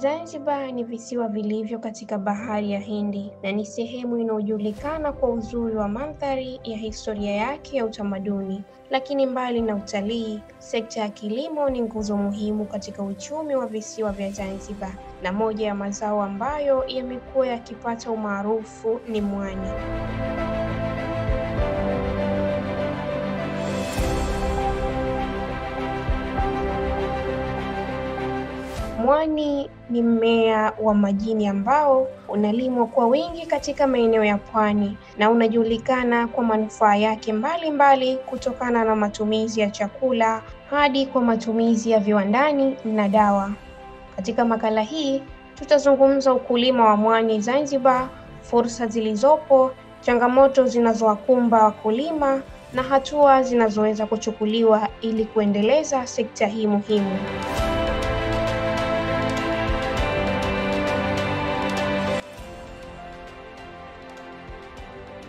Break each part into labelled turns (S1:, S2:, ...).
S1: Zanzibar ni visiwa vilivyo katika bahari ya Hindi na ni sehemu inayojulikana kwa uzuri wa mandhari ya historia yake ya utamaduni. Lakini mbali na utalii, sekta ya kilimo ni nguzo muhimu katika uchumi wa visiwa vya Zanzibar, na moja ya mazao ambayo yamekuwa yakipata umaarufu ni mwani. Mwani ni mmea wa majini ambao unalimwa kwa wingi katika maeneo ya pwani na unajulikana kwa manufaa yake mbalimbali, kutokana na matumizi ya chakula hadi kwa matumizi ya viwandani na dawa. Katika makala hii tutazungumza ukulima wa mwani Zanzibar, fursa zilizopo, changamoto zinazowakumba wakulima na hatua zinazoweza kuchukuliwa ili kuendeleza sekta hii muhimu.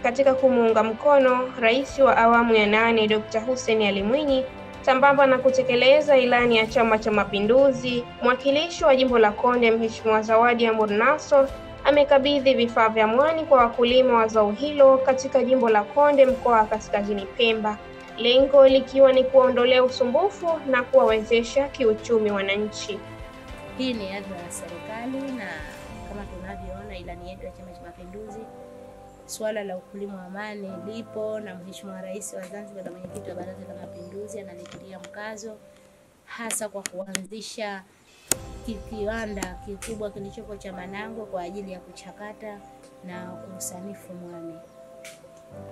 S1: Katika kumuunga mkono Rais wa awamu ya 8 Dr. Hussein Ali Mwinyi, sambamba na kutekeleza ilani ya Chama cha Mapinduzi, mwakilishi wa jimbo la Konde Mheshimiwa Zawadi Amur Nassor amekabidhi vifaa vya mwani kwa wakulima wa zao hilo katika jimbo la Konde, mkoa wa Kaskazini Pemba, lengo likiwa ni kuondolea usumbufu na kuwawezesha kiuchumi wananchi.
S2: Hii ni adha ya serikali, na kama tunavyoona ilani yetu ya Chama cha Mapinduzi, swala la ukulima wa mwani lipo, na Mheshimiwa Rais wa Zanzibar na Mwenyekiti wa Baraza la Mapinduzi analitilia mkazo, hasa kwa kuanzisha kiwanda kikubwa kilichopo cha Manango kwa ajili ya kuchakata na kusanifu mwani,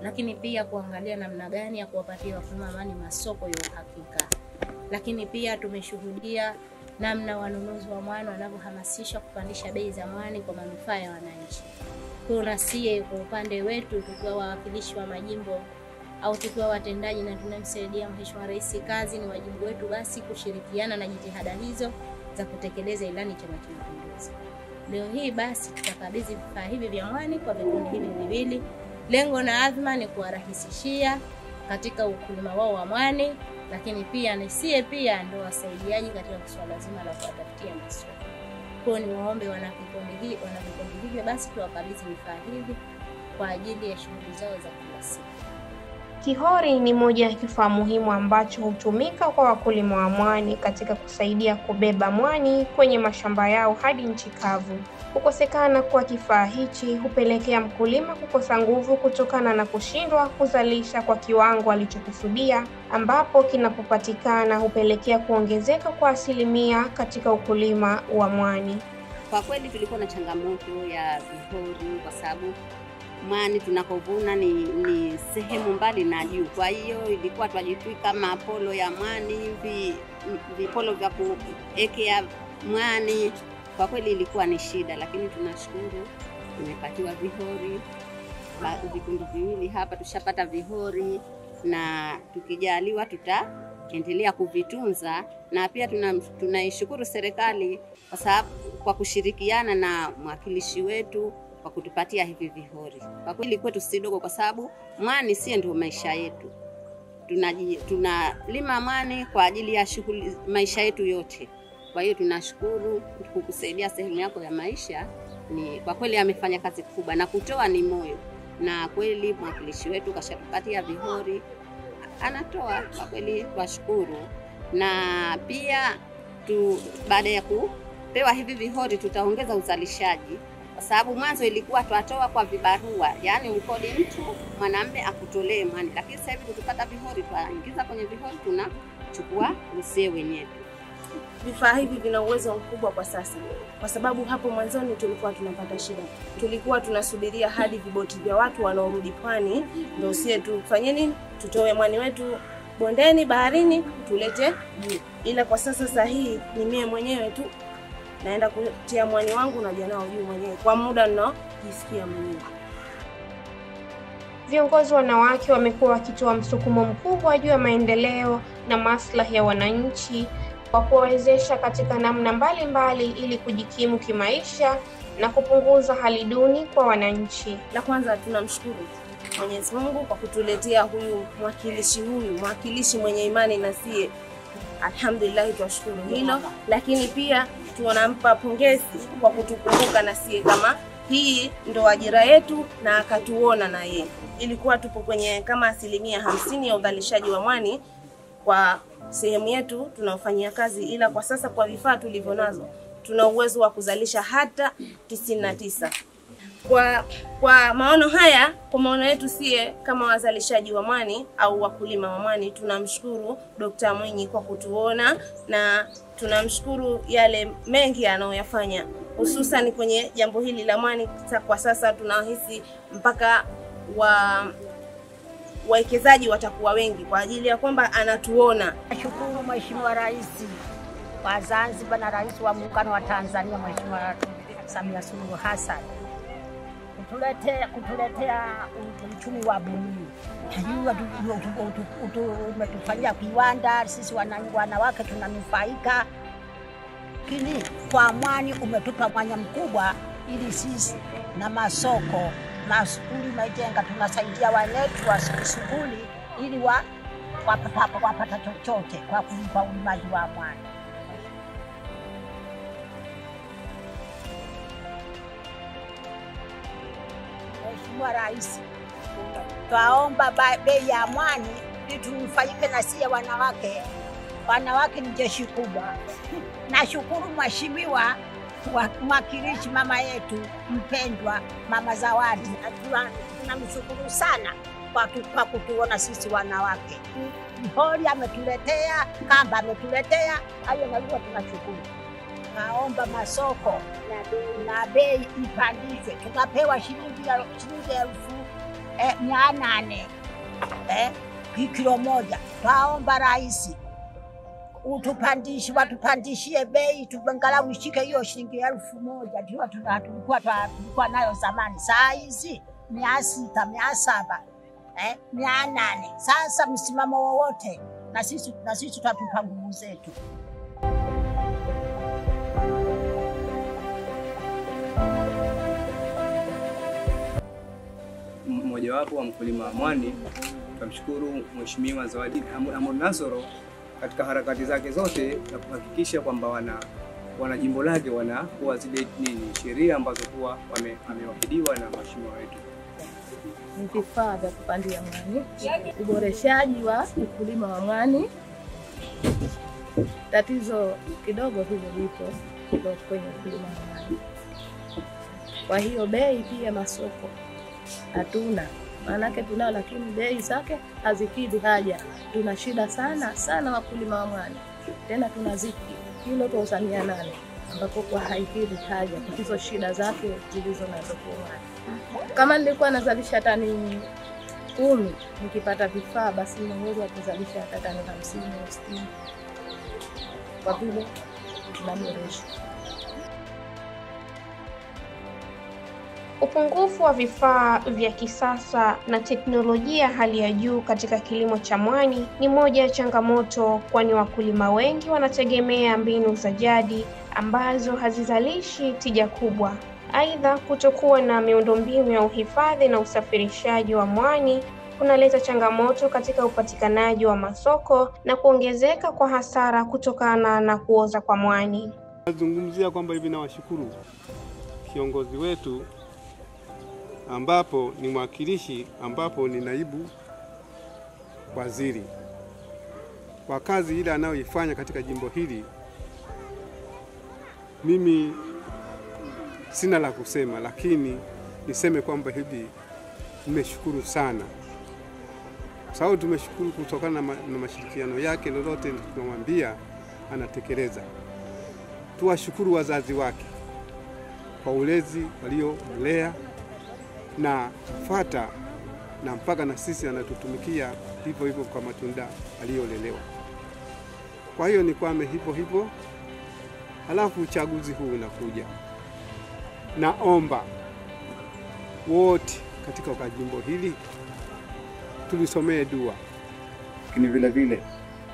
S2: lakini pia kuangalia namna gani ya kuwapatia wakulima mwani masoko ya uhakika. Lakini pia tumeshuhudia namna wanunuzi wa mwani wanavyohamasishwa kupandisha bei za mwani kwa manufaa ya wananchi. Kuna sie kwa upande wetu, tukiwa wawakilishi wa majimbo au tukiwa watendaji na tunamsaidia Mheshimiwa Rais kazi, ni wajibu wetu basi kushirikiana na jitihada hizo za kutekeleza ilani ya Chama cha Mapinduzi. Leo hii basi tutakabidhi vifaa hivi vya mwani kwa vikundi hivi viwili. Lengo na adhma ni kuwarahisishia katika ukulima wao wa mwani, lakini pia ni sie pia ndio wasaidiaji katika swala zima la kuwatafutia masoko. Kwa ni waombe wana vikundi hivyo basi tuwakabidhi vifaa hivi kwa ajili ya shughuli zao za kila siku.
S1: Kihori ni moja ya kifaa muhimu ambacho hutumika kwa wakulima wa mwani katika kusaidia kubeba mwani kwenye mashamba yao hadi nchi kavu. Kukosekana kwa kifaa hichi hupelekea mkulima kukosa nguvu kutokana na kushindwa kuzalisha kwa kiwango alichokusudia, ambapo kinapopatikana hupelekea kuongezeka kwa asilimia katika ukulima wa mwani.
S3: Kwa kweli tulikuwa na changamoto ya vihori, kwa sababu mwani tunakovuna ni sehemu mbali na juu. Kwa hiyo ilikuwa twajitwika mapolo ya mwani, vipolo vya kuekea mwani. Kwa kweli ilikuwa ni shida, lakini tunashukuru tumepatiwa vihori. Vikundi viwili hapa tushapata vihori, na tukijaliwa tutaendelea kuvitunza. Na pia tunaishukuru serikali kwa sababu kwa kushirikiana na mwakilishi wetu kwa kutupatia hivi vihori. Kwa kweli kwetu si dogo, kwa sababu mwani si ndio maisha yetu. Tunalima mwani kwa ajili ya shughuli maisha yetu yote. Kwa hiyo tunashukuru kukusaidia sehemu yako ya maisha. Ni kwa kweli amefanya kazi kubwa, na kutoa ni moyo, na kweli mwakilishi wetu kashatupatia vihori, anatoa. Kwa kweli twashukuru. Na pia baada ya kupewa hivi vihori tutaongeza uzalishaji, kwa sababu mwanzo ilikuwa twatoa kwa vibarua, yani mkodi mtu mwanamume akutolee mwani, lakini sasa hivi tukipata vihori twaingiza kwenye vihori, tunachukua usie wenyewe.
S4: Vifaa hivi vina uwezo mkubwa kwa sasa, kwa sababu hapo mwanzoni tulikuwa tunapata shida. Tulikuwa tunasubiria hadi viboti vya watu wanaorudi pwani ndio sie tufanye nini, tutoe mwani wetu bondeni, baharini, tulete juu. Ila kwa sasa hii ni mimi mwenyewe tu naenda kutia mwani wangu na janao juu mwenyewe kwa muda ninaojisikia mwenyewe.
S1: Viongozi wanawake wamekuwa wakitoa msukumo mkubwa juu ya maendeleo na maslahi ya wananchi kwa kuwawezesha katika namna mbalimbali ili kujikimu kimaisha na kupunguza hali duni kwa wananchi.
S4: La kwanza tunamshukuru Mwenyezi Mungu kwa kutuletea huyu mwakilishi mwenye imani na sie. Alhamdulillah, tunashukuru hilo. Lakini pia tunampa pongezi kwa kutukumbuka na sie kama hii ndo ajira yetu, na akatuona na yeye. Ilikuwa tupo kwenye kama 50% ya udhalishaji wa mwani kwa sehemu yetu tunaofanyia kazi, ila kwa sasa kwa vifaa tulivyo nazo tuna uwezo wa kuzalisha hata 99. Kwa maono haya, kwa maono yetu sie kama wazalishaji wa mwani au wakulima wa mwani, tunamshukuru Dr. Mwinyi kwa kutuona, na tunamshukuru yale mengi anayoyafanya hususan kwenye jambo hili la mwani. Kwa sasa tunahisi mpaka wawekezaji watakuwa wengi kwa ajili ya kwamba anatuona.
S5: Nashukuru Mheshimiwa Rais wa Zanzibar na Rais wa Muungano wa Tanzania Mheshimiwa Samia Suluhu Hassan kutuletea uchumi wa buluu. Umetufanyia kiwanda, sisi wanawake tunanufaika. Lakini kwa mwani umetupa mwanya mkubwa ili sisi na masoko na skuli majenga tunasaidia wanetu wa skuli ili wapata chochote kwa kulipa ulimaji wa mwani. Mheshimiwa Rais, twaomba bei ya mwani ili tunufaike na sisi wanawake. Wanawake ni jeshi kubwa. Nashukuru Mheshimiwa mwakilishi mama yetu mpendwa Mama Zawadi. Tunamshukuru sana kwa kutuona sisi wanawake. Mhori ametuletea, kamba ametuletea, hayo nalikuwa tunashukuru. Naomba masoko na bei ipandishwe. Tunapewa shilingi 800 kilo moja. Naomba Rais watupandishie bei, tuangalau ishike hiyo shilingi 1000 ndio tulikuwa nayo zamani. Saa hizi 600, 700, 800. Sasa msimamo wowote na sisi tutatupa nguvu zetu.
S6: Mmoja wapo wa mkulima wa mwani, tunamshukuru Mheshimiwa Zawadi Ahmed Nasoro katika harakati zake zote na kuhakikisha kwamba wana jimbo lake wanakuwa zile sheria ambazo kuwa wamewahidiwa na mheshimiwa wetu.
S2: Vifaa vya kupandia mwani, uboreshaji wa ukulima wa mwani. Tatizo kidogo hilo lipo kwenye ukulima wa mwani. Kwa hiyo bei pia masoko hatuna. Maanake tunao lakini bei zake hazikidhi haja. Tuna shida sana wakulima wa mwani. Tena tunaziki kilo 800 ambapo kwa haikidhi haja hizo shida zake zilizo nazo kwa mwani. Kama nilikuwa nazalisha tani 10, nikipata vifaa basi ninaweza kuzalisha hata tani 50 au 60. Kwa vile tunaboresha.
S1: Upungufu wa vifaa vya kisasa na teknolojia hali ya juu katika kilimo cha mwani ni moja ya changamoto, kwani wakulima wengi wanategemea mbinu za jadi ambazo hazizalishi tija kubwa. Aidha, kutokuwa na miundombinu ya uhifadhi na usafirishaji wa mwani kunaleta changamoto katika upatikanaji wa masoko na kuongezeka kwa hasara kutokana na kuoza kwa mwani.
S7: Nazungumzia kwamba hivi nawashukuru kiongozi wetu ambapo ni mwakilishi, ambapo ni naibu waziri, kwa kazi ile anayoifanya katika jimbo hili. Mimi sina la kusema, lakini niseme kwamba hivi nimeshukuru sana, kwa sababu tumeshukuru kutokana na mashirikiano yake, lolote tunamwambia anatekeleza. Tuwashukuru wazazi wake kwa ulezi waliomlea na fata, na mpaka na sisi anatutumikia hivyo kwa matunda aliyolelewa. Kwa hiyo ni kwame hivyo. Halafu uchaguzi huu unakuja. Naomba wote katika jimbo hili tulisomee dua.
S8: Lakini vile vile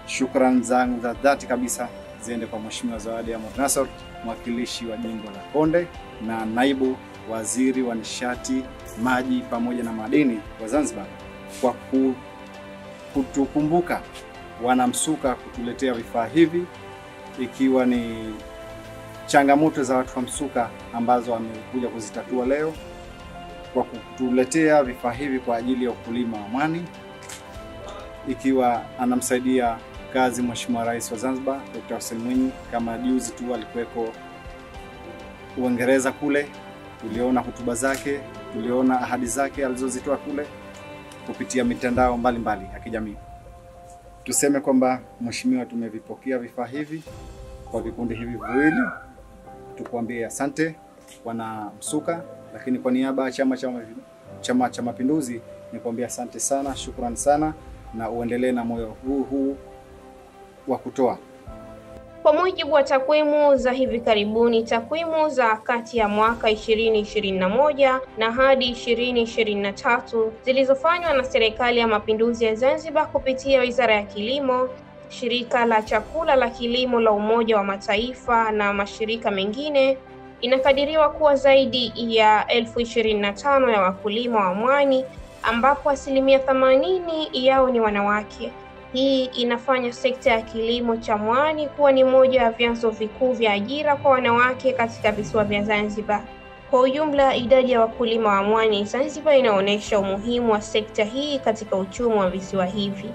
S8: shukrani zangu za dhati kabisa ziende kwa Mheshimiwa Zawadi Ahmed Nasor, mwakilishi wa jimbo la Konde na naibu waziri wa nishati, maji pamoja na madini wa Zanzibar, kwa kutukumbuka wanamsuka kutuletea vifaa hivi, ikiwa ni changamoto za watu wa Msuka ambazo amekuja kuzitatua leo kwa kutuletea vifaa hivi kwa ajili ya ukulima wa mwani, ikiwa anamsaidia kazi Mheshimiwa Rais wa Zanzibar Dr. Hussein Mwinyi. Kama juzi tu alikuweko Uingereza kule, tuliona hotuba zake, tuliona ahadi zake alizozitoa kule kupitia mitandao mbalimbali ya kijamii. Tuseme kwamba mheshimiwa, tumevipokea vifaa hivi kwa vikundi hivi viwili, tukuambie asante wana Msuka, lakini kwa niaba ya Chama cha Mapinduzi nikwambia asante sana, shukrani sana, na uendelee na moyo huu wa kutoa.
S1: Kwa mujibu wa takwimu za hivi karibuni, takwimu za kati ya mwaka 2021 na hadi 2023 zilizofanywa na Serikali ya Mapinduzi ya Zanzibar kupitia Wizara ya Kilimo, Shirika la Chakula la Kilimo la Umoja wa Mataifa na mashirika mengine, inakadiriwa kuwa zaidi ya 25,000 ya wakulima wa mwani, ambapo 80% yao ni wanawake. Hii inafanya sekta ya kilimo cha mwani kuwa ni moja ya vyanzo vikuu vya ajira kwa wanawake katika visiwa vya Zanzibar. Kwa ujumla, idadi ya wakulima wa mwani Zanzibar inaonyesha umuhimu wa sekta hii katika uchumi wa visiwa hivi.